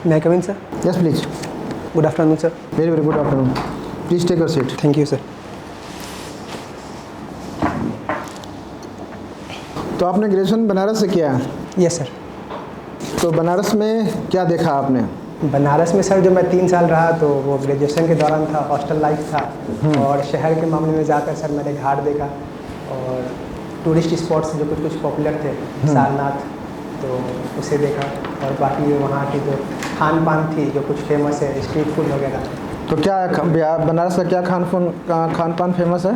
May I come in, sir? Yes, please. Good afternoon, sir. Very, very good afternoon. Please take your seat. Thank you, sir. तो आपने graduation Banaras से किया है, Yes, sir. तो बनारस में क्या देखा आपने? बनारस में सर जो मैं 3 साल रहा तो वो ग्रेजुएशन के दौरान था, हॉस्टल लाइफ था और शहर के मामले में जाकर सर मैंने घाट देखा और टूरिस्ट स्पॉट्स जो कुछ पॉपुलर थे, सारनाथ, तो उसे देखा और बाकी वहाँ की जो खान पान थी जो कुछ फेमस है, स्ट्रीट फूड वगैरह। तो क्या बनारस का क्या खान पान फेमस है?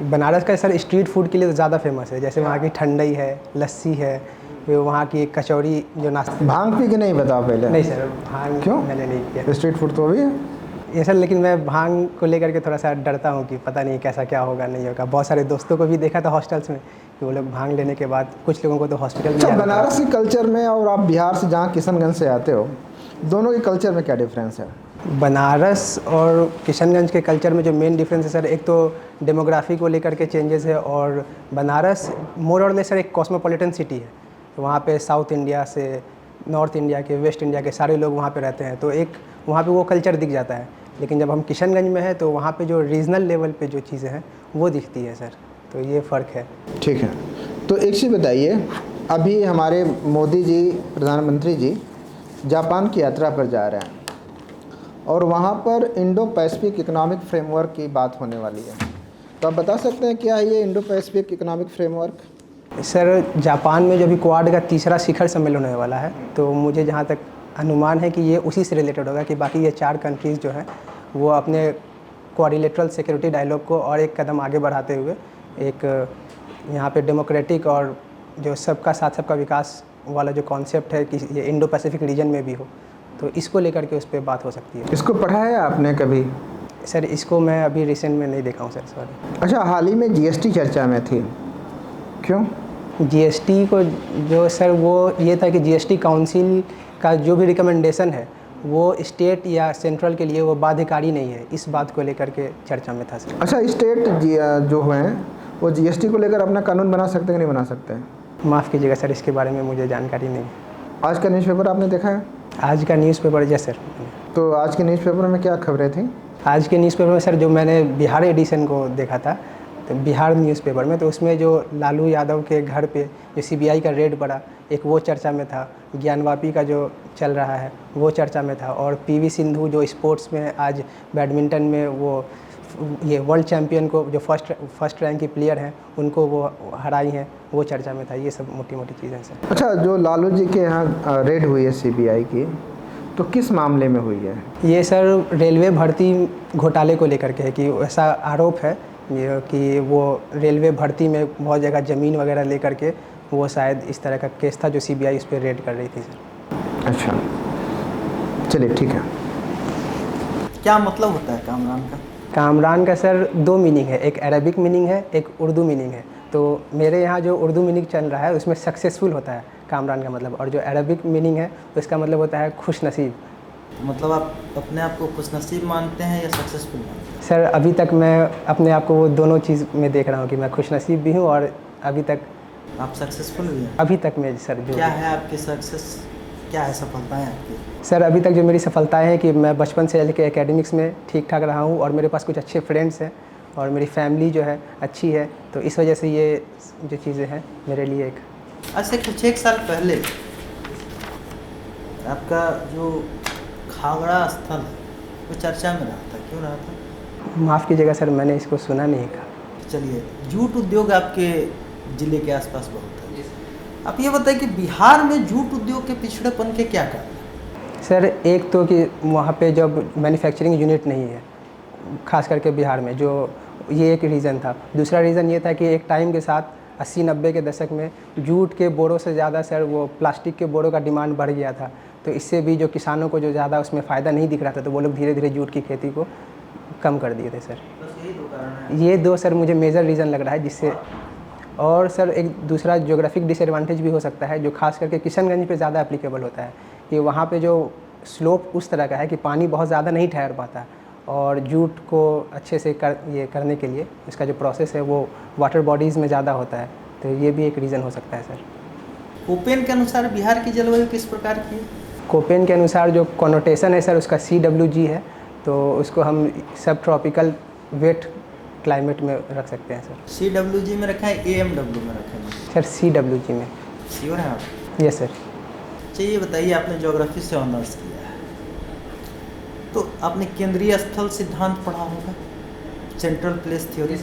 बनारस का सर स्ट्रीट फूड के लिए तो ज़्यादा फेमस है, जैसे वहाँ की ठंडई है, लस्सी है, फिर वहाँ की कचौड़ी जो नाश्ता। भांग पी के नहीं बताओ पहले। नहीं सर, भांग क्यों? मैंने नहीं किया। स्ट्रीट फूड तो अभी है ये सर, लेकिन मैं भांग को लेकर के थोड़ा सा डरता हूँ कि पता नहीं कैसा क्या होगा नहीं होगा। बहुत सारे दोस्तों को भी देखा था हॉस्टल्स में कि वो लोग भांग लेने के बाद कुछ लोगों को तो हॉस्पिटल भी अच्छा, जाना पड़ा। बनारस के कल्चर में और आप बिहार से जहाँ किशनगंज से आते हो, दोनों के कल्चर में क्या डिफरेंस है? बनारस और किशनगंज के कल्चर में जो मेन डिफरेंस है सर, एक तो डेमोग्राफी को लेकर के चेंजेस है और बनारस मोर और लेस सर एक कॉस्मोपॉलिटन सिटी है। तो वहाँ पे साउथ इंडिया से, नॉर्थ इंडिया के, वेस्ट इंडिया के सारे लोग वहाँ पे रहते हैं, तो एक वहाँ पे वो कल्चर दिख जाता है। लेकिन जब हम किशनगंज में हैं तो वहाँ पे जो रीजनल लेवल पे जो चीज़ें हैं वो दिखती है सर, तो ये फ़र्क है। ठीक है, तो एक चीज़ बताइए, अभी हमारे मोदी जी, प्रधानमंत्री जी जापान की यात्रा पर जा रहे हैं और वहाँ पर इंडो पैसिफिक इकोनॉमिक फ्रेमवर्क की बात होने वाली है, तो आप बता सकते हैं क्या है ये Indo Pacific economic framework? Sir Japan में जो अभी क्वाड का तीसरा शिखर सम्मेलन होने वाला है, तो मुझे जहाँ तक अनुमान है कि ये उसी से रिलेटेड होगा कि बाकी ये 4 कंट्रीज़ जो हैं वो अपने क्वाड्रिलेटरल सिक्योरिटी डायलॉग को और एक कदम आगे बढ़ाते हुए एक यहाँ पे डेमोक्रेटिक और जो सबका साथ सबका विकास वाला जो कॉन्सेप्ट है कि ये इंडो पैसिफिक रीजन में भी हो, तो इसको लेकर के उस पर बात हो सकती है। इसको पढ़ा है आपने कभी? सर इसको मैं अभी रिसेंट में नहीं देखा हूँ सर, सॉरी। अच्छा, हाल ही में जीएसटी चर्चा में थी, क्यों? जीएसटी को जो सर वो ये था कि जीएसटी काउंसिल का जो भी रिकमेंडेशन है वो स्टेट या सेंट्रल के लिए वो बाध्यकारी नहीं है, इस बात को लेकर के चर्चा में था सर। अच्छा, स्टेट जो हैं वो जीएसटी को लेकर अपना कानून बना सकते हैं कि नहीं बना सकते हैं? माफ़ कीजिएगा सर, इसके बारे में मुझे जानकारी नहीं है। आज का न्यूज़पेपर आपने देखा है? आज का न्यूज़पेपर, जैसे सर। तो आज के न्यूज़पेपर में क्या खबरें थी? आज के न्यूज़पेपर में सर जो मैंने बिहार एडिशन को देखा था, तो बिहार न्यूज़पेपर में, तो उसमें जो लालू यादव के घर पे जो सीबीआई का रेड पड़ा, एक वो चर्चा में था। ज्ञानवापी का जो चल रहा है वो चर्चा में था और पीवी सिंधु जो स्पोर्ट्स में आज बैडमिंटन में वो ये वर्ल्ड चैम्पियन को जो फर्स्ट रैंक की प्लेयर हैं उनको वो हराई हैं, वो चर्चा में था। ये सब मोटी मोटी चीज़ें सर। अच्छा, जो लालू जी के यहाँ रेड हुई है सीबीआई की, तो किस मामले में हुई है? ये सर रेलवे भर्ती घोटाले को लेकर के है कि ऐसा आरोप है ये कि वो रेलवे भर्ती में बहुत जगह ज़मीन वगैरह लेकर के वो शायद इस तरह का केस था जो सीबीआई उस पर रेड कर रही थी सर। अच्छा, चलिए ठीक है। क्या मतलब होता है कामरान का? कामरान का सर 2 मीनिंग है, एक अरबिक मीनिंग है, एक उर्दू मीनिंग है। तो मेरे यहाँ जो उर्दू मीनिंग चल रहा है उसमें सक्सेसफुल होता है कामरान का मतलब, और जो अरबिक मीनिंग है उसका मतलब होता है खुश नसीब। मतलब आप अपने आप को खुशनसीब मानते हैं या सक्सेसफुल मानते हैं? सर अभी तक मैं अपने आप को वो दोनों चीज़ में देख रहा हूँ कि मैं खुशनसीब भी हूँ और अभी तक आप सक्सेसफुल भी हैं? अभी तक में सर जो क्या है आपकी सक्सेस, क्या है सफलताएं आपकी? सर अभी तक जो मेरी सफलताएं हैं कि मैं बचपन से लेकर एकेडमिक्स में ठीक ठाक रहा हूँ और मेरे पास कुछ अच्छे फ्रेंड्स हैं और मेरी फैमिली जो है अच्छी है, तो इस वजह से ये जो चीज़ें हैं मेरे लिए एक। आज से कुछ 1 साल पहले आपका जो खागड़ा स्थल वो चर्चा में रहा था, क्यों रहा था? माफ़ कीजिएगा सर, मैंने इसको सुना नहीं था। चलिए, जूट उद्योग आपके ज़िले के आसपास बहुत है, आप ये बताइए कि बिहार में जूट उद्योग के पिछड़ेपन के क्या कारण हैं? सर एक तो कि वहाँ पे जब मैन्युफैक्चरिंग यूनिट नहीं है, खास करके बिहार में, जो ये एक रीज़न था। दूसरा रीज़न ये था कि एक टाइम के साथ 80-90 के दशक में जूट के बोरों से ज़्यादा सर वो प्लास्टिक के बोरों का डिमांड बढ़ गया था, तो इससे भी जो किसानों को जो ज़्यादा उसमें फ़ायदा नहीं दिख रहा था, तो वो लोग धीरे धीरे जूट की खेती को कम कर दिए थे सर। बस यही 2 कारण है? ये 2 सर मुझे मेजर रीज़न लग रहा है जिससे। और सर एक दूसरा ज्योग्राफिक डिसएडवांटेज भी हो सकता है जो खास करके किशनगंज पे ज़्यादा एप्लीकेबल होता है कि वहाँ पे जो स्लोप उस तरह का है कि पानी बहुत ज़्यादा नहीं ठहर पाता और जूट को अच्छे से करने के लिए इसका जो प्रोसेस है वो वाटर बॉडीज़ में ज़्यादा होता है, तो ये भी एक रीज़न हो सकता है सर। ओपेन के अनुसार बिहार की जलवायु किस प्रकार की है? कोपेन के अनुसार जो कॉनोटेशन है सर उसका CWG है, तो उसको हम सब ट्रॉपिकल वेट क्लाइमेट में रख सकते हैं सर। CWG में रखा है, AMW में रखा है? सर CWG में। श्योर है आप? Yes sir. चलिए बताइए, आपने ज्योग्राफी से ऑनर्स किया है तो आपने केंद्रीय स्थल सिद्धांत पढ़ा होगा, central place theory.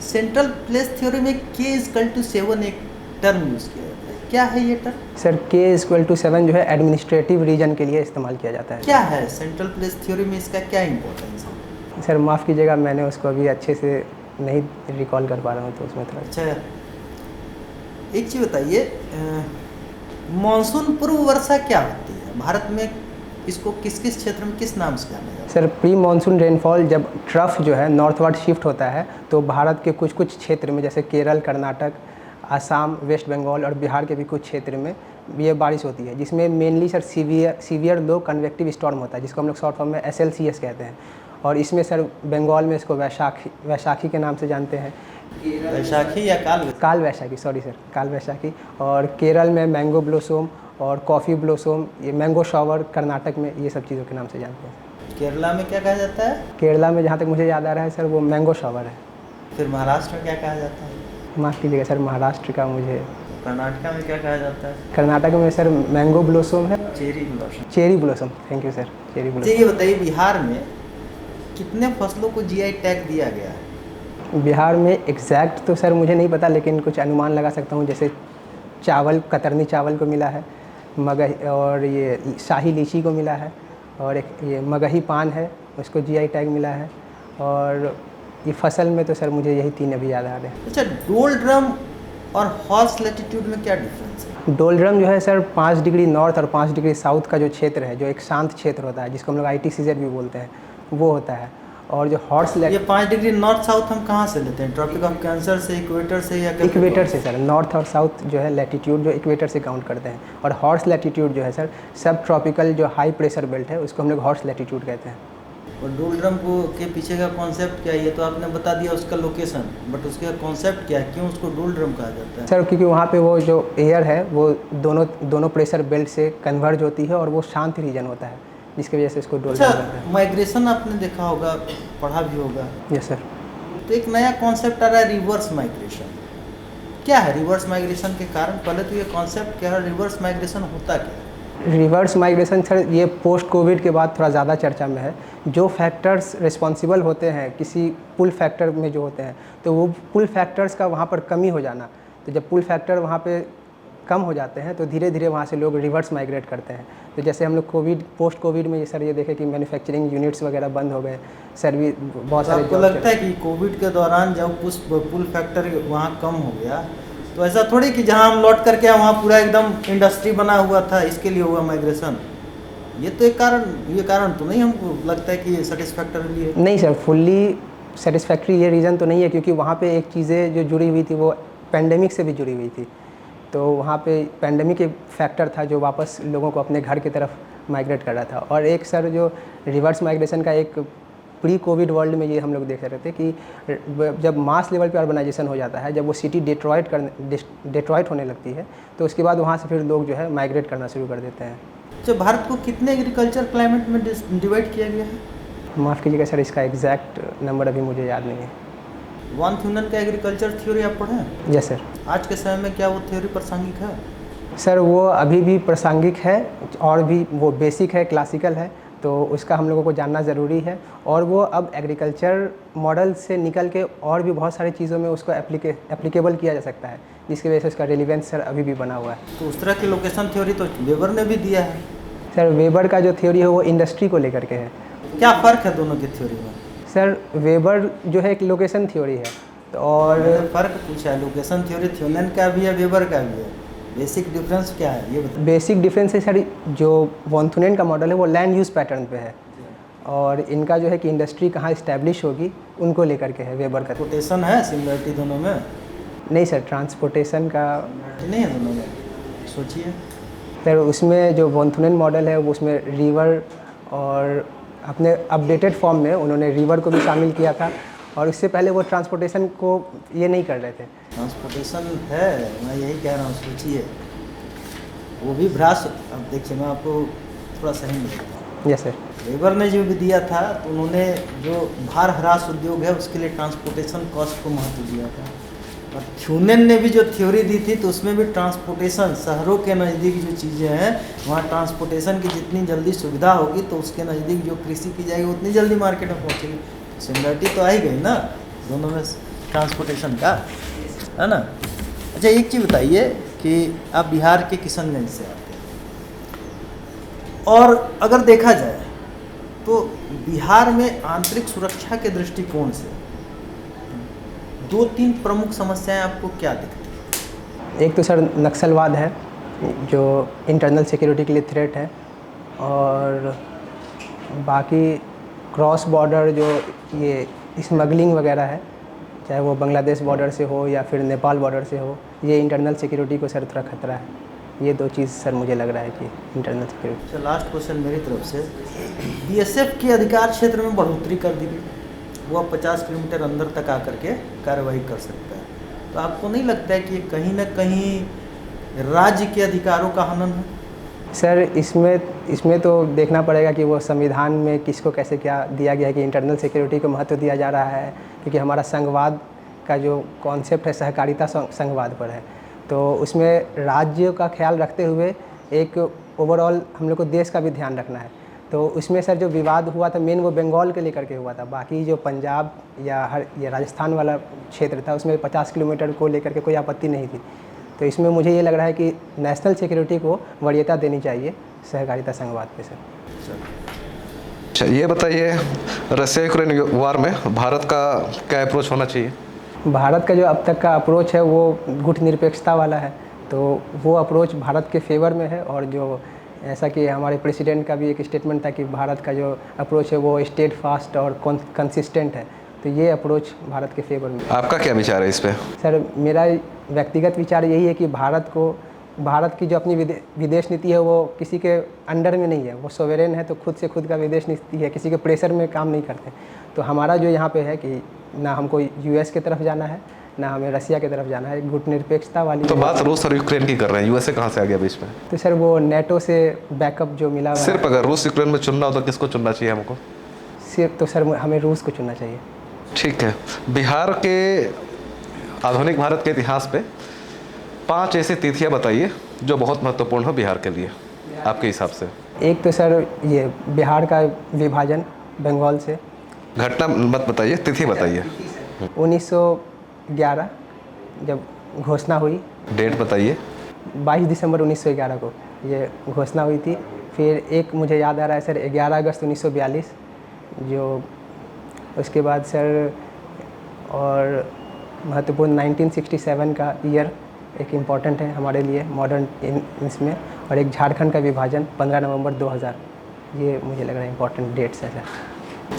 Central place theory में K=7 एक टर्म यूज़ किया जाता है, क्या है ये टर्म? सर K=7 जो है एडमिनिस्ट्रेटिव रीजन के लिए इस्तेमाल किया जाता है। क्या है सेंट्रल प्लेस थ्योरी में, इसका क्या इंपॉर्टेंस है? सर माफ़ कीजिएगा, मैंने उसको अभी अच्छे से नहीं रिकॉल कर पा रहा हूँ, तो उसमें थोड़ा। अच्छा, एक चीज़ बताइए, मानसून पूर्व वर्षा क्या होती है भारत में? इसको किस किस क्षेत्र में किस नाम से जाना जाता है? सर प्री मानसून रेनफॉल जब ट्रफ जो है नॉर्थवर्ड शिफ्ट होता है तो भारत के कुछ कुछ क्षेत्र में जैसे केरल, कर्नाटक, आसाम, वेस्ट बंगाल और बिहार के भी कुछ क्षेत्र में ये बारिश होती है, जिसमें मेनली सर सीवियर लो कन्वेक्टिव स्टॉर्म होता है, जिसको हम लोग शॉर्ट फॉर्म में SLCS कहते हैं। और इसमें सर बंगाल में इसको वैशाखी के नाम से जानते हैं। वैशाखी या काल वैशाखी, सॉरी सर, काल वैशाखी। और केरल में मैंगो ब्लोसोम और कॉफ़ी ब्लोसोम, ये मैंगो शॉवर कर्नाटक में, ये सब चीज़ों के नाम से जानते हैं। केरला में क्या कहा जाता है? केरला में जहाँ तक मुझे याद आ रहा है सर वो मैंगो शॉवर है। फिर महाराष्ट्र में क्या कहा जाता है? माफ़ कीजिएगा सर, महाराष्ट्र का मुझे। कर्नाटक में क्या कहा जाता है? कर्नाटक में सर मैंगो ब्लोसोम है, cherry blossom. Cherry blossom, thank you sir, cherry blossom. ये बताइए, बिहार में कितने फसलों को GI टैग दिया गया है? बिहार में एग्जैक्ट तो सर मुझे नहीं पता, लेकिन कुछ अनुमान लगा सकता हूँ। जैसे चावल, कतरनी चावल को मिला है, मगही और ये शाही लीची को मिला है, और एक ये मगही पान है उसको GI टैग मिला है, और ये फसल में तो सर मुझे यही 3 अभी याद आ रहे हैं। अच्छा, डोलड्रम और हॉर्स लैटिट्यूड में क्या डिफरेंस है? डोलड्रम जो है सर 5 डिग्री नॉर्थ और 5 डिग्री साउथ का जो क्षेत्र है, जो एक शांत क्षेत्र होता है जिसको हम लोग ITCZ भी बोलते हैं, वो होता है। और जो हॉर्स ये 5 डिग्री नॉर्थ साउथ हम कहाँ से लेते हैं? ट्रॉपिक ऑफ कैंसर से, इक्वेटर से, या इक्वेटर से सर। नॉर्थ और साउथ जो है लैटिट्यूड जो इक्वेटर से काउंट करते हैं, और हॉर्स लैटिट्यूड जो है सर सब ट्रॉपिकल जो हाई प्रेशर बेल्ट है उसको हम लोग हॉर्स लैटिट्यूड कहते हैं। और डोलड्रम को के पीछे का कॉन्सेप्ट क्या है? ये तो आपने बता दिया उसका लोकेशन, बट उसका कॉन्सेप्ट क्या है, क्यों उसको डोलड्रम कहा जाता है? सर क्योंकि वहाँ पे वो जो एयर है वो दोनों प्रेशर बेल्ट से कन्वर्ज होती है और वो शांत रीजन होता है, जिसकी वजह से इसको डोलड्रम कहते हैं। अच्छा, माइग्रेशन आपने देखा होगा, पढ़ा भी होगा। Yes sir. तो एक नया कॉन्सेप्ट आ रहा है, रिवर्स माइग्रेशन। क्या है रिवर्स माइग्रेशन के कारण? पहले तो ये कॉन्सेप्ट क्या है, रिवर्स माइग्रेशन होता क्या है? रिवर्स माइग्रेशन सर ये पोस्ट कोविड के बाद थोड़ा ज़्यादा चर्चा में है। जो फैक्टर्स रिस्पॉन्सिबल होते हैं किसी पुल फैक्टर में जो होते हैं, तो वो पुल फैक्टर्स का वहाँ पर कमी हो जाना, तो जब पुल फैक्टर वहाँ पे कम हो जाते हैं तो धीरे धीरे वहाँ से लोग रिवर्स माइग्रेट करते हैं। तो जैसे हम लोग पोस्ट कोविड में ये सर ये देखें कि मैन्युफैक्चरिंग यूनिट्स वगैरह बंद हो गए, सर्विस बहुत सारे। आपको लगता है कि कोविड के दौरान जब पुल फैक्टर वहाँ कम हो गया, तो ऐसा थोड़ी कि जहाँ हम लौट करके वहाँ पूरा एकदम इंडस्ट्री बना हुआ था, इसके लिए हुआ माइग्रेशन? ये तो एक कारण, ये कारण तो नहीं हमको लगता है कि सेटिस्फैक्टरली है। नहीं सर, फुल्ली सेटिस्फैक्ट्री ये रीज़न तो नहीं है, क्योंकि वहाँ पे एक चीज़ें जो जुड़ी हुई थी वो पेंडेमिक से भी जुड़ी हुई थी। तो वहाँ पे पेंडेमिक एक फैक्टर था जो वापस लोगों को अपने घर की तरफ माइग्रेट कर रहा था। और एक सर जो रिवर्स माइग्रेशन का एक प्री कोविड वर्ल्ड में ये हम लोग देख रहे थे कि जब मास लेवल पे अर्बनाइजेशन हो जाता है, जब वो सिटी डेट्रॉइट होने लगती है, तो उसके बाद वहाँ से फिर लोग जो है माइग्रेट करना शुरू कर देते हैं। तो भारत को कितने एग्रीकल्चर क्लाइमेट में डिवाइड किया गया है? माफ़ कीजिएगा सर, इसका एग्जैक्ट नंबर अभी मुझे याद नहीं है। वान थ्यूनन का एग्रीकल्चर थ्योरी आप पढ़े हैं? Yes sir. आज के समय में क्या वो थ्योरी प्रासंगिक है? सर वो अभी भी प्रासंगिक है, और भी वो बेसिक है, क्लासिकल है, तो उसका हम लोगों को जानना ज़रूरी है। और वो अब एग्रीकल्चर मॉडल से निकल के और भी बहुत सारी चीज़ों में उसको एप्लीकेबल किया जा सकता है, जिसकी वजह से उसका रिलेवेंस सर अभी भी बना हुआ है। तो उस तरह की लोकेशन थ्योरी तो वेबर ने भी दिया है। सर वेबर का जो थ्योरी है वो इंडस्ट्री को लेकर के है। क्या फ़र्क है दोनों की थ्योरी में? सर वेबर जो है एक लोकेशन थ्योरी है, तो और फ़र्क पूछा है, लोकेशन थ्योरी थ्यूनन का भी है, वेबर का भी है, बेसिक डिफरेंस क्या है ये बताइए। बेसिक डिफरेंस है सर, जो वान थ्यूनन का मॉडल है वो लैंड यूज़ पैटर्न पे है, और इनका जो है कि इंडस्ट्री कहाँ इस्टेब्लिश होगी उनको लेकर के है वेबर का। ट्रांसपोर्टेशन है सिमिलरिटी दोनों में? नहीं सर, ट्रांसपोर्टेशन का नहीं है दोनों में, सोचिए। सर उसमें जो वान थ्यूनन मॉडल है उसमें रिवर, और अपने अपडेटेड फॉर्म में उन्होंने रिवर को भी शामिल किया था, और इससे पहले वो ट्रांसपोर्टेशन को ये नहीं कर रहे थे। ट्रांसपोर्टेशन है, मैं यही कह रहा हूँ, सोचिए। वो भी भ्रास। अब देखिए मैं आपको थोड़ा सही मिलेगा। Yes sir. लेबर ने जो भी दिया था तो उन्होंने जो भार ह्रास उद्योग है उसके लिए ट्रांसपोर्टेशन कॉस्ट को महत्व दिया था। और थ्यूनेन ने भी जो थ्योरी दी थी तो उसमें भी ट्रांसपोर्टेशन, शहरों के नज़दीक जो चीज़ें हैं वहाँ ट्रांसपोर्टेशन की जितनी जल्दी सुविधा होगी तो उसके नज़दीक जो कृषि की जाएगी उतनी जल्दी मार्केट में पहुँचेगी। सिमिलरिटी तो आ ही गई ना दोनों में ट्रांसपोर्टेशन का, है ना। अच्छा एक चीज़ बताइए कि आप बिहार के किशनगंज से आते हैं और अगर देखा जाए तो बिहार में आंतरिक सुरक्षा के दृष्टिकोण से 2-3 प्रमुख समस्याएं आपको क्या दिखती हैं? एक तो सर नक्सलवाद है जो इंटरनल सिक्योरिटी के लिए थ्रेट है, और बाकी क्रॉस बॉर्डर जो ये स्मगलिंग वगैरह है, चाहे वो बांग्लादेश बॉर्डर से हो या फिर नेपाल बॉर्डर से हो, ये इंटरनल सिक्योरिटी को सर थोड़ा खतरा है। ये 2 चीज़ सर मुझे लग रहा है कि इंटरनल सिक्योरिटी। अच्छा लास्ट क्वेश्चन मेरी तरफ से, बीएसएफ के अधिकार क्षेत्र में बढ़ोतरी कर दी गई, वो अब 50 किलोमीटर अंदर तक आकर के कार्रवाई कर सकता है, तो आपको नहीं लगता है कि कहीं ना कहीं राज्य के अधिकारों का हनन है? सर इसमें तो देखना पड़ेगा कि वो संविधान में किसको कैसे क्या दिया गया है कि इंटरनल सिक्योरिटी को महत्व दिया जा रहा है, क्योंकि हमारा संघवाद का जो कॉन्सेप्ट है सहकारिता संघवाद पर है, तो उसमें राज्य का ख्याल रखते हुए एक ओवरऑल हम लोग को देश का भी ध्यान रखना है। तो उसमें सर जो विवाद हुआ था मेन वो बंगाल के लेकर के हुआ था, बाकी जो पंजाब या ये राजस्थान वाला क्षेत्र था उसमें 50 किलोमीटर को लेकर के कोई आपत्ति नहीं थी। तो इसमें मुझे ये लग रहा है कि नेशनल सिक्योरिटी को वरीयता देनी चाहिए सहकारिता संघवाद पे सर। अच्छा ये बताइए, रशिया यूक्रेन वार में भारत का क्या अप्रोच होना चाहिए? भारत का जो अब तक का अप्रोच है वो गुटनिरपेक्षता वाला है, तो वो अप्रोच भारत के फेवर में है। और जो ऐसा कि हमारे प्रेसिडेंट का भी एक स्टेटमेंट था कि भारत का जो अप्रोच है वो स्टेट फास्ट और कंसिस्टेंट है, तो ये अप्रोच भारत के फेवर में। आपका क्या विचार है इस पे? सर मेरा व्यक्तिगत विचार यही है कि भारत की जो अपनी विदेश नीति है वो किसी के अंडर में नहीं है, वो सोवरेन है, तो खुद से खुद का विदेश नीति है, किसी के प्रेशर में काम नहीं करते। तो हमारा जो यहाँ पे है कि ना हमको यूएस की तरफ जाना है ना हमें रशिया की तरफ जाना है, गुटनिरपेक्षता वाली। तो बात रूस और यूक्रेन की कर रहे हैं, यूएसए कहाँ से आ गया बीच में? तो सर वो नेटो से बैकअप जो मिला हुआ है। सिर्फ अगर रूस यूक्रेन में चुनना हो तो किसको चुनना चाहिए हमको? सिर्फ तो सर हमें रूस को चुनना चाहिए। ठीक है, बिहार के आधुनिक भारत के इतिहास पे 5 ऐसी तिथियाँ बताइए जो बहुत महत्वपूर्ण हो बिहार के लिए आपके हिसाब से। एक तो सर ये बिहार का विभाजन बंगाल से। घटना मत बताइए, तिथि बताइए। 1911 जब घोषणा हुई। डेट बताइए। 22 दिसंबर 1911 को ये घोषणा हुई थी। फिर एक मुझे याद आ रहा है सर 11 अगस्त 1942 जो, उसके बाद सर और महत्वपूर्ण 1967 का ईयर एक इम्पॉर्टेंट है हमारे लिए मॉडर्न इसमें, और एक झारखंड का विभाजन 15 नवंबर 2000, ये मुझे लग रहा है इम्पॉर्टेंट डेट्स है सर।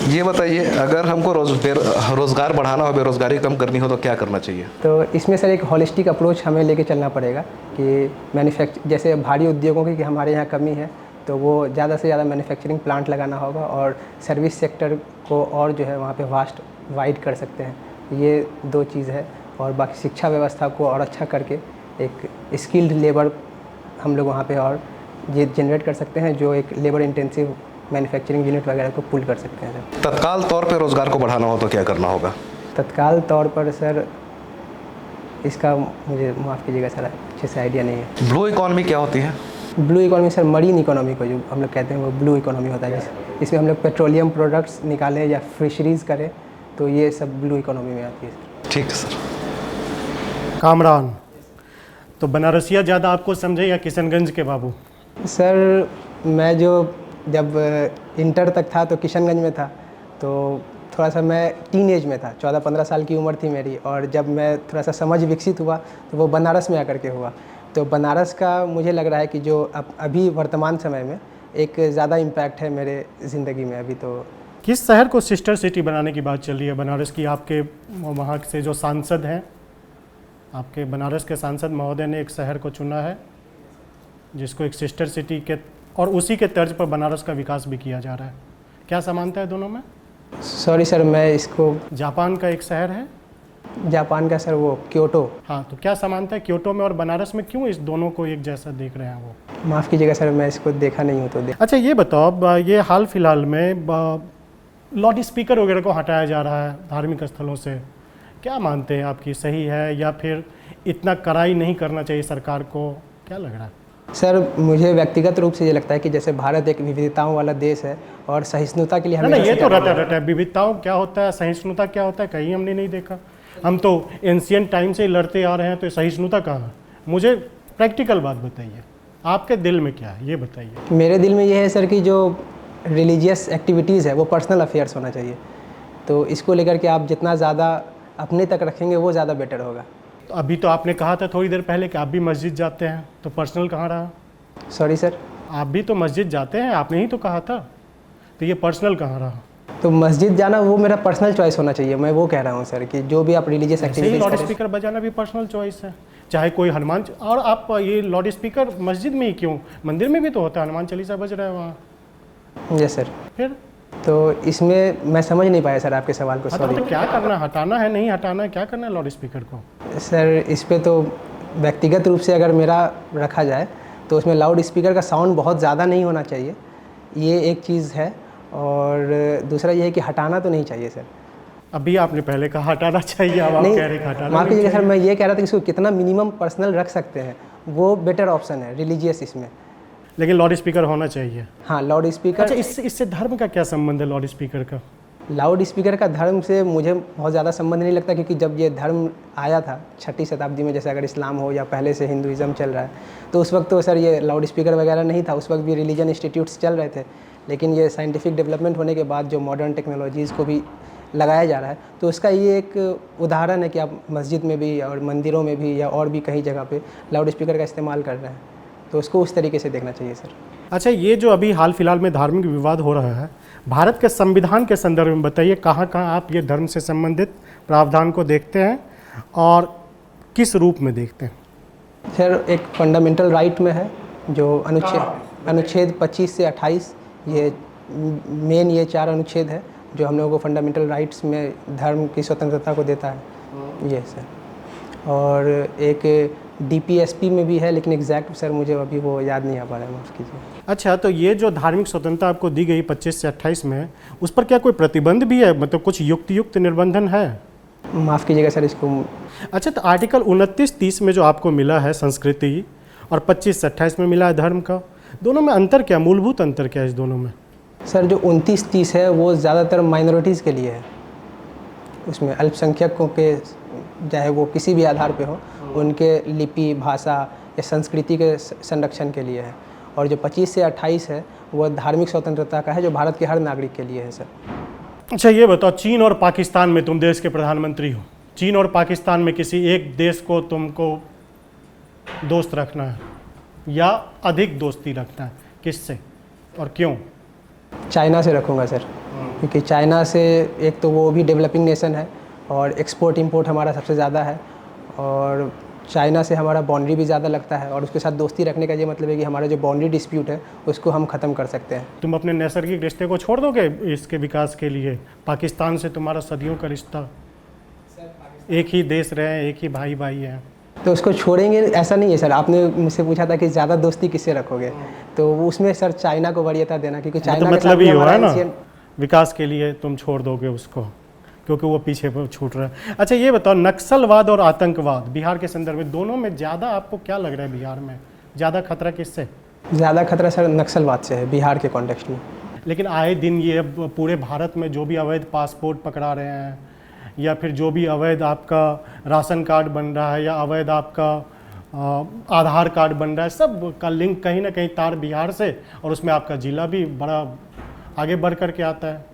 ये बताइए, अगर हमको रोज़गार बढ़ाना हो, बेरोज़गारी कम करनी हो तो क्या करना चाहिए? तो इसमें सर एक हॉलिस्टिक अप्रोच हमें लेके चलना पड़ेगा कि जैसे भारी उद्योगों की हमारे यहाँ कमी है, तो वो ज़्यादा से ज़्यादा मैन्युफैक्चरिंग प्लांट लगाना होगा, और सर्विस सेक्टर को और जो है वहाँ पे वाइड कर सकते हैं। ये 2 चीज़ है। और बाकी शिक्षा व्यवस्था को और अच्छा करके एक स्किल्ड लेबर हम लोग वहाँ पे और ये जनरेट कर सकते हैं, जो एक लेबर इंटेंसिव मैन्युफैक्चरिंग यूनिट वगैरह को पुल कर सकते हैं सर। तत्काल तौर पे रोज़गार को बढ़ाना हो तो क्या करना होगा? तत्काल तौर पर सर इसका मुझे माफ़ कीजिएगा सर अच्छे से आइडिया नहीं है। ब्लू इकॉनमी क्या होती है? Blue economy sir marine economy को जो हम लोग कहते हैं वो ब्लू इकोनॉमी होता है। इसमें हम लोग पेट्रोलियम प्रोडक्ट्स निकालें या फिशरीज़ करें, तो ये सब ब्लू इकोनॉमी में आती है सर। ठीक है सर। कामरान, तो बनारसिया ज़्यादा आपको समझे या किशनगंज के बाबू? सर मैं जब इंटर तक था तो किशनगंज में था, तो थोड़ा सा मैं टीन एज में था, 14-15 साल की उम्र थी मेरी, और जब मैं थोड़ा सा समझ विकसित हुआ तो वो बनारस में आकर के हुआ। तो बनारस का मुझे लग रहा है कि जो अभी वर्तमान समय में एक ज़्यादा इम्पैक्ट है मेरे ज़िंदगी में अभी। तो किस शहर को सिस्टर सिटी बनाने की बात चल रही है बनारस की? आपके वहाँ से जो सांसद हैं, आपके बनारस के सांसद महोदय ने एक शहर को चुना है जिसको एक सिस्टर सिटी के, और उसी के तर्ज पर बनारस का विकास भी किया जा रहा है। क्या समानता है दोनों में? सॉरी सर मैं इसको। जापान का एक शहर है जापान का सर वो क्योटो। हाँ, तो क्या समानता है क्योटो में और बनारस में, क्यों इस दोनों को एक जैसा देख रहे हैं वो? माफ़ कीजिएगा सर, मैं इसको देखा नहीं हूँ तो अच्छा ये बताओ, ये हाल फिलहाल में लाउड स्पीकर वगैरह को हटाया जा रहा है धार्मिक स्थलों से, क्या मानते हैं आपकी, सही है या फिर इतना कड़ाई नहीं करना चाहिए सरकार को, क्या लग रहा है? सर मुझे व्यक्तिगत रूप से ये लगता है कि जैसे भारत एक विविधताओं वाला देश है और सहिष्णुता के लिए ना हमें ये तो रटा विविधताओं क्या होता है, सहिष्णुता क्या होता है, कहीं हमने नहीं देखा। हम तो एंशियंट टाइम से लड़ते आ रहे हैं, तो सहिष्णुता कहाँ है? मुझे प्रैक्टिकल बात बताइए, आपके दिल में क्या है ये बताइए। मेरे दिल में ये है सर कि जो रिलीजियस एक्टिविटीज़ है वो पर्सनल अफेयर्स होना चाहिए, तो इसको लेकर के आप जितना ज़्यादा अपने तक रखेंगे वो ज़्यादा बेटर होगा। तो अभी तो आपने कहा था थोड़ी देर पहले कि आप भी मस्जिद जाते हैं, तो पर्सनल कहाँ रहा? Sorry sir? आप भी तो मस्जिद जाते हैं, आपने ही तो कहा था, तो ये पर्सनल कहाँ रहा? तो मस्जिद जाना वो मेरा पर्सनल चॉइस होना चाहिए, मैं वो कह रहा हूँ सर कि जो भी आप रिलीजियस सही, एक्टिविटीज लाउड स्पीकर बजाना भी पर्सनल चॉइस है, चाहे कोई हनुमान, और आप ये लाउड स्पीकर मस्जिद में ही क्यों, मंदिर में भी तो होता है, हनुमान चालीसा बज रहा है वहाँ। Yes sir. फिर तो इसमें मैं समझ नहीं पाया सर आपके सवाल को, सॉरी। तो क्या करना, हटाना है नहीं हटाना है, क्या करना है लाउड स्पीकर को? सर इस पे तो व्यक्तिगत रूप से अगर मेरा रखा जाए तो उसमें लाउड स्पीकर का साउंड बहुत ज़्यादा नहीं होना चाहिए, ये एक चीज़ है, और दूसरा ये है कि हटाना तो नहीं चाहिए सर। अभी आपने पहले कहा हटाना चाहिए, अब आप कह रहे हैं हटाना माफ़ नहीं कीजिएगा सर, चाहिए। मैं ये कह रहा था कि इसको कितना मिनिमम पर्सनल रख सकते हैं वो बेटर ऑप्शन है रिलीजियस इसमें। लेकिन लाउड स्पीकर होना चाहिए। हाँ लाउड स्पीकर। अच्छा इससे धर्म का क्या संबंध है लाउड स्पीकर का? लाउड स्पीकर का धर्म से मुझे बहुत ज़्यादा संबंध नहीं लगता, क्योंकि जब ये धर्म आया था 6वीं शताब्दी में, जैसे अगर इस्लाम हो या पहले से हिंदुइज़्म चल रहा है, तो उस वक्त तो सर ये लाउड स्पीकर वगैरह नहीं था, उस वक्त भी रिलीजन इंस्टीट्यूट्स चल रहे थे। लेकिन ये साइंटिफिक डेवलपमेंट होने के बाद जो मॉडर्न टेक्नोलॉजीज़ को भी लगाया जा रहा है, तो उसका ये एक उदाहरण है कि आप मस्जिद में भी और मंदिरों में भी या और भी कहीं जगह पे लाउड स्पीकर का इस्तेमाल कर रहे हैं, तो उसको उस तरीके से देखना चाहिए सर। अच्छा ये जो अभी हाल फिलहाल में धार्मिक विवाद हो रहा है, भारत के संविधान के संदर्भ में बताइए, कहाँ कहाँ आप ये धर्म से संबंधित प्रावधान को देखते हैं और किस रूप में देखते हैं? सर एक फंडामेंटल राइट में है जो अनुच्छेद 25 से 28, ये मेन ये 4 अनुच्छेद है जो हम लोगों को फंडामेंटल राइट्स में धर्म की स्वतंत्रता को देता है ये सर। और एक DPSP में भी है, लेकिन एग्जैक्ट सर मुझे अभी वो याद नहीं आ पा रहा है, माफ़ कीजिए। अच्छा तो ये जो धार्मिक स्वतंत्रता आपको दी गई 25 से 28 में, उस पर क्या कोई प्रतिबंध भी है, मतलब कुछ युक्त निर्बंधन है? माफ़ कीजिएगा सर इसको। अच्छा तो आर्टिकल 29-30 में जो आपको मिला है संस्कृति और 25 से 28 में मिला है धर्म का, दोनों में अंतर क्या, मूलभूत अंतर क्या है इस दोनों में? सर जो 29-30 है वो ज़्यादातर माइनॉरिटीज़ के लिए है, उसमें अल्पसंख्यकों के चाहे वो किसी भी आधार पे हो, उनके लिपि भाषा या संस्कृति के संरक्षण के लिए है। और जो 25 से 28 है वो धार्मिक स्वतंत्रता का है, जो भारत के हर नागरिक के लिए है सर। अच्छा ये बताओ, चीन और पाकिस्तान में तुम देश के प्रधानमंत्री हो, चीन और पाकिस्तान में किसी एक देश को तुमको दोस्त रखना है या अधिक दोस्ती रखना है, किससे और क्यों? चाइना से रखूँगा सर, क्योंकि चाइना से एक तो वो भी डेवलपिंग नेशन है और एक्सपोर्ट इंपोर्ट हमारा सबसे ज़्यादा है, और चाइना से हमारा बाउंड्री भी ज़्यादा लगता है, और उसके साथ दोस्ती रखने का ये मतलब है कि हमारा जो बाउंड्री डिस्प्यूट है उसको हम ख़त्म कर सकते हैं। तुम अपने नैसर्गिक रिश्ते को छोड़ दोगे इसके विकास के लिए? पाकिस्तान से तुम्हारा सदियों का रिश्ता, एक ही देश रहे, एक ही भाई भाई हैं, तो उसको छोड़ेंगे ऐसा नहीं है सर। आपने मुझसे पूछा था कि ज़्यादा दोस्ती किससे रखोगे, तो उसमें सर चाइना को वरीयता देना, क्योंकि चाइना तो मतलब ये हो है ना, एशियन विकास के लिए तुम छोड़ दोगे उसको क्योंकि वो पीछे छूट रहा है। अच्छा ये बताओ, नक्सलवाद और आतंकवाद बिहार के संदर्भ में, दोनों में ज़्यादा आपको क्या लग रहा है, बिहार में ज़्यादा खतरा किससे? ज़्यादा खतरा सर नक्सलवाद से है बिहार के कॉन्टेक्स्ट में। लेकिन आए दिन ये पूरे भारत में जो भी अवैध पासपोर्ट पकड़ा रहे हैं, या फिर जो भी अवैध आपका राशन कार्ड बन रहा है या अवैध आपका आधार कार्ड बन रहा है, सब का लिंक कहीं ना कहीं तार बिहार से, और उसमें आपका जिला भी बड़ा आगे बढ़ कर के आता है।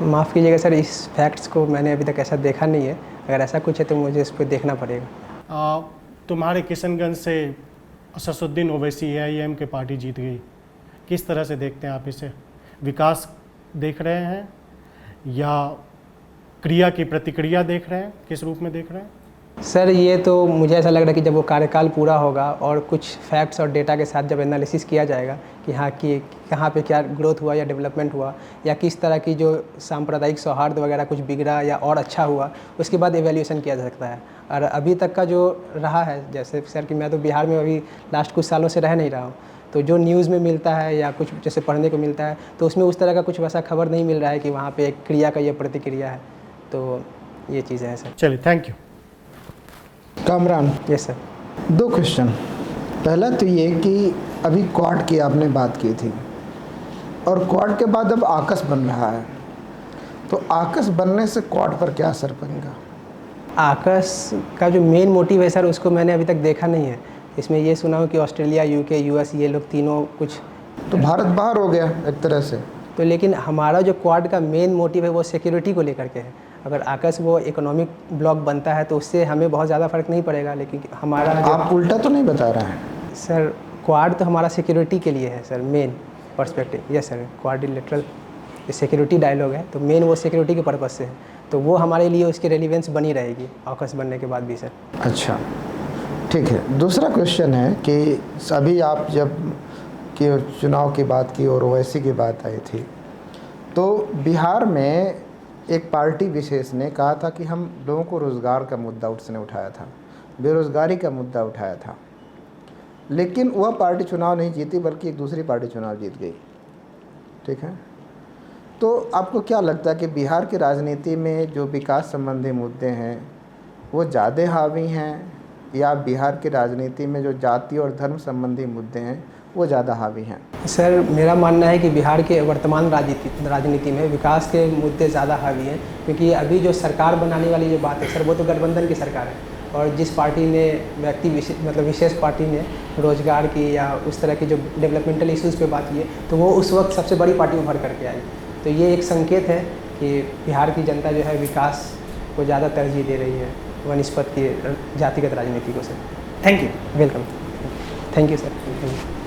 माफ़ कीजिएगा सर, इस फैक्ट्स को मैंने अभी तक ऐसा देखा नहीं है, अगर ऐसा कुछ है तो मुझे इस पर देखना पड़ेगा। तुम्हारे किशनगंज से असदुद्दीन ओवैसी AIM के पार्टी जीत गई, किस तरह से देखते हैं आप इसे? विकास देख रहे हैं या क्रिया की प्रतिक्रिया देख रहे हैं, किस रूप में देख रहे हैं? सर ये तो मुझे ऐसा लग रहा है कि जब वो कार्यकाल पूरा होगा और कुछ फैक्ट्स और डेटा के साथ जब एनालिसिस किया जाएगा कि हाँ कि कहाँ पे क्या ग्रोथ हुआ या डेवलपमेंट हुआ या किस तरह की जो सांप्रदायिक सौहार्द वगैरह कुछ बिगड़ा या और अच्छा हुआ, उसके बाद एवेल्यूएशन किया जा सकता है। और अभी तक का जो रहा है, जैसे सर कि मैं तो बिहार में अभी लास्ट कुछ सालों से रह नहीं रहा हूँ, तो जो न्यूज़ में मिलता है या कुछ जैसे पढ़ने को मिलता है तो उसमें उस तरह का कुछ वैसा खबर नहीं मिल रहा है कि वहाँ पे एक क्रिया का ये प्रतिक्रिया है। तो ये चीज़ है सर। चलिए, thank you. Kamran, yes sir. 2 question. पहला तो ये कि अभी क्वाड की आपने बात की थी और क्वाड के बाद अब आकस बन रहा है, तो आकस बनने से क्वाड पर क्या असर पड़ेगा? आकस का जो मेन मोटिव है सर, उसको मैंने अभी तक देखा नहीं है। इसमें ये सुना हो कि ऑस्ट्रेलिया, यूके, यूएस ये लोग तीनों कुछ, तो भारत बाहर हो गया एक तरह से। तो लेकिन हमारा जो क्वाड का मेन मोटिव है वो सिक्योरिटी को लेकर के है। अगर आकस वो इकोनॉमिक ब्लॉक बनता है तो उससे हमें बहुत ज़्यादा फर्क नहीं पड़ेगा, लेकिन हमारा आप उल्टा तो नहीं बता रहे हैं? सर क्वाड तो हमारा सिक्योरिटी के लिए है sir, main perspective. Yes sir, quadrilateral security dialogue है, तो मेन वो सिक्योरिटी के पर्पज़ से है, तो वो हमारे लिए उसकी रेलिवेंस बनी रहेगी आकस बनने के बाद भी सर। अच्छा, ठीक है। दूसरा क्वेश्चन है कि अभी आप जब कि चुनाव की बात की और ओवैसी की बात आई थी, तो बिहार में एक पार्टी विशेष ने कहा था कि हम लोगों को रोज़गार का मुद्दा उसने उठाया था, बेरोज़गारी का मुद्दा उठाया था, लेकिन वह पार्टी चुनाव नहीं जीती बल्कि एक दूसरी पार्टी चुनाव जीत गई। ठीक है, तो आपको क्या लगता है कि बिहार की राजनीति में जो विकास संबंधी मुद्दे हैं वो ज़्यादा हावी हैं या बिहार की राजनीति में जो जाति और धर्म संबंधी मुद्दे हैं वो ज़्यादा हावी हैं? सर मेरा मानना है कि बिहार के वर्तमान राजनीति में विकास के मुद्दे ज़्यादा हावी हैं, क्योंकि अभी जो सरकार बनाने वाली जो बात है सर, वो तो गठबंधन की सरकार है, और जिस पार्टी ने विशेष पार्टी ने रोजगार की या उस तरह की जो डेवलपमेंटल इश्यूज़ पे बात की है, तो वो उस वक्त सबसे बड़ी पार्टी उभर करके आई। तो ये एक संकेत है कि बिहार की जनता जो है विकास को ज़्यादा तरजीह दे रही है वनिस्पत की जातिगत राजनीति को sir. Thank you. Welcome. Thank you sir.